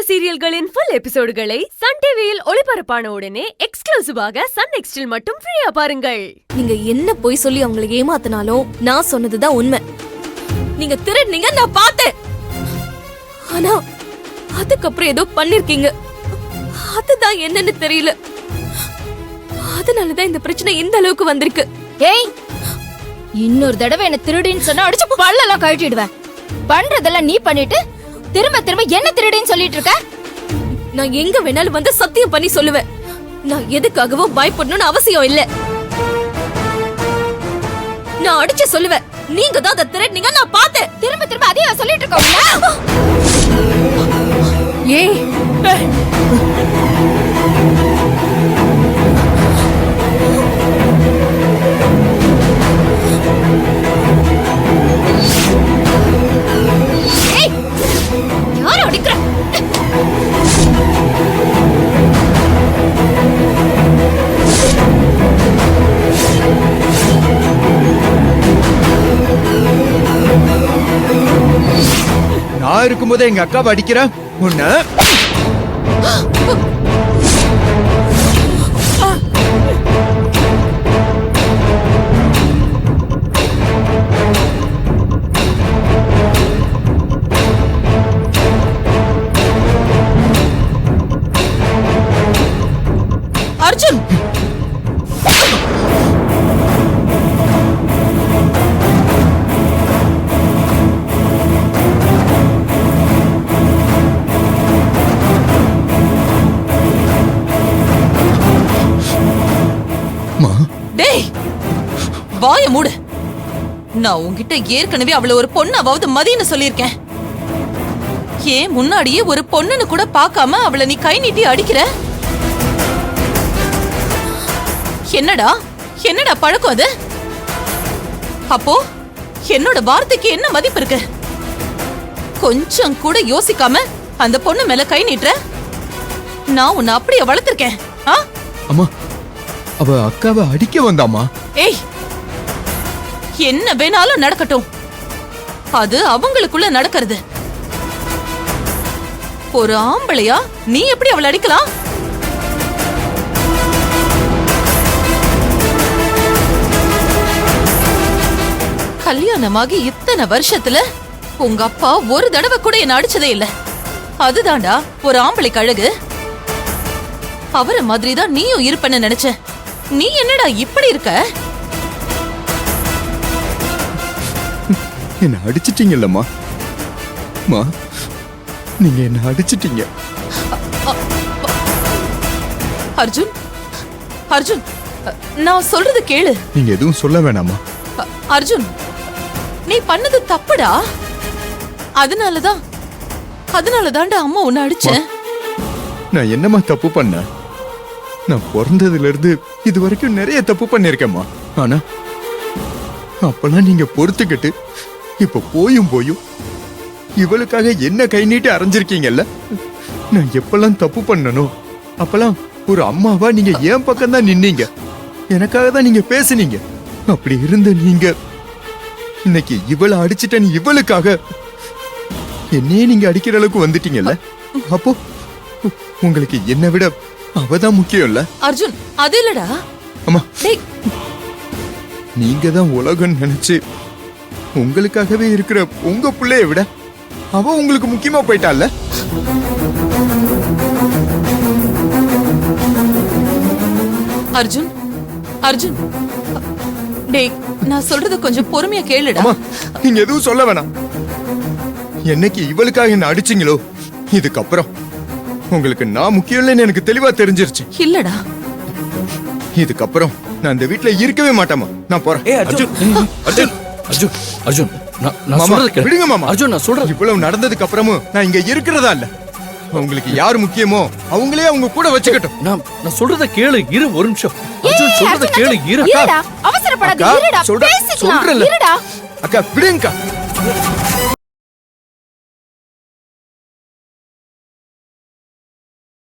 சீரியல்களின் full எபிசோடுகளை Sun டிவியில் ஒளிபரப்பான உடனே எக்ஸ்க்ளூசிவாக சன் நெக்ஸ்டில் மட்டும் ஃப்ரீயா பாருங்கள். நீங்க என்ன போய் சொல்லி அவங்களை ஏமாத்தினாலும் நான் சொன்னதுதான் உண்மை. நீங்க திருடுனீங்க, நான் பார்த்தேன். ஆனா அதுக்கப்புறம் ஏதோ பண்ணிருக்கீங்க. அதுதான் என்னன்னு தெரியல. அதனாலதான் இந்த பிரச்சனை இந்த அளவுக்கு வந்திருக்கு. ஏய், இன்னொரு தடவை என்ன திருடின்னு சொன்னா அடிச்சு பல்லெல்லாம் கழட்டிடுவேன். பண்றதெல்லாம் நீ பண்ணிட்டு திரும்ப திரும்ப என்ன திருடின்னு சொல்லிட்டு இருக்க? நான் எங்க வேணாலும் வந்து சத்தியம் பண்ணி சொல்லுவேன். நான் எதுக்காகவும் பயப்படணும்னு அவசியம் இல்ல. நான் அடிச்சு சொல்லுவேன். நீங்க தான் அதை திருடினீங்க, நான் பார்த்தேன். திரும்ப திரும்ப அதையே சொல்லிட்டு இருக்கோம்ல. ஏய், யார் அடிக்கிற? நான் இருக்கும்போது எங்க அக்காவை அடிக்கிற உன்ன அர்ஜுன், டேய் வாய மூடு. நான் உன்கிட்ட ஏற்கனவே அவளை ஒரு பொண்ணாவது மதின்னு சொல்லியிருக்கேன். ஏன் முன்னாடியே ஒரு பொண்ணுன்னு கூட பார்க்காம அவளை நீ கை நீட்டி அடிக்கிற? என்னடா என்னடா பழக்கம் அது? அப்போ என்னோட வார்த்தைக்கு என்ன மதிப்பு இருக்கு? கொஞ்சம் கூட யோசிக்காம அந்த பொண்ணு மேல கை நீட்டுற? நான் உன்னை அப்படியே வளர்த்திருக்கேன். அம்மா, அவ அக்காவை அடிக்க வந்தாமா? ஏய், என்ன வேணாலும் நடக்கட்டும். அது அவங்களுக்குள்ள நடக்கிறது. ஒரு ஆம்பளையா நீ எப்படி அவளை அடிக்கலாம்? கல்யாணமாகி இத்தனை வருஷத்துல உங்க அப்பா ஒரு தடவை கூட என்ன அடிச்சதே இல்ல. அதுதான்டா ஒரு ஆம்பளை கழகு. அவரை மாதிரிதான் நீயும் இருப்பன்னு நினைச்ச. நீ என்னடா இப்படி இருக்க? என்ன அடிச்சிட்டீங்கல்லம்மா. நீங்க என்ன அடிச்சிட்டீங்க. அர்ஜுன், அர்ஜுன், நான் சொல்றது கேளு. நீங்க எதுவும் சொல்ல வேணாமா. அர்ஜுன், நீ பண்ணது தப்புடா. அதனாலதான்டா அம்மா உன்னை அடிச்சேன். நான் என்னம்மா தப்பு பண்ண? நான் பிறந்ததுல இருந்து இது வரைக்கும் நிறைய தப்பு பண்ணிருக்கேம்மா. ஆனா அப்பெல்லாம் நீங்க பொறுத்துக்கிட்டு இப்ப போயும் இவளுக்காக என்ன கை நீட்டி அரைஞ்சிருக்கீங்கல்ல. நான் எப்பெல்லாம் தப்பு பண்ணனோ அப்பெல்லாம் ஒரு அம்மாவா நீங்க என் பக்கம் தான் நின்னீங்க. எனக்காக தான் நீங்க பேசுனீங்க. அப்படி இருந்த நீங்க இன்னைக்கு இவளை அடிச்சிட்டேன்னு இவளுக்காக என்னையே நீங்க அடிக்கிற அளவுக்கு வந்துட்டீங்கல்ல. அப்போ உங்களுக்கு என்ன விட அவதான் முக்கியம் இல்ல? அர்ஜுன், அது இல்லடா. அம்மா, நீங்க தான் உலகம் நினைச்சு உங்களுக்காகவே இருக்கிற உங்க பிள்ளைய விட அவ உங்களுக்கு முக்கியமா போயிட்டால. அர்ஜுன், அர்ஜுன், டேய், நான் சொல்றது கொஞ்சம் பொறுமையா கேளுடா. நீங்க எதுவும் சொல்ல வேணாம். என்னைக்கு இவளுக்காக என்ன அடிச்சீங்களோ இதுக்கப்புறம் உங்களுக்கு நான் முக்கியம் இல்லைன்னு எனக்கு தெளிவா தெரிஞ்சிருச்சு. இல்லடா, இதுக்கப்புறம் நான் இந்த வீட்டுல இருக்கவே மாட்டேமா. நான் போறேன். அர்ஜுன், அர்ஜுன், அர்ஜுன், அர்ஜுன், நான் சொல்றது விடுங்க மாமா. அர்ஜுன், நான் சொல்றது இவ்வளவு நடந்ததுக்கு அப்புறமும் நான் இங்க இருக்கிறதா இல்ல. உங்களுக்கு யாரு முக்கியமோ அவங்களே அவங்க கூட வச்சுக்கட்டும். நான் சொல்றத கேளு. இரு ஒரு நிமிஷம். அர்ஜுன், சொல்றத கேளு. இரு. அவசரப்படாத. இருடா, பேசிக்கலாம். சொல்றேன்ல. அக்கா விடுங்கக்கா.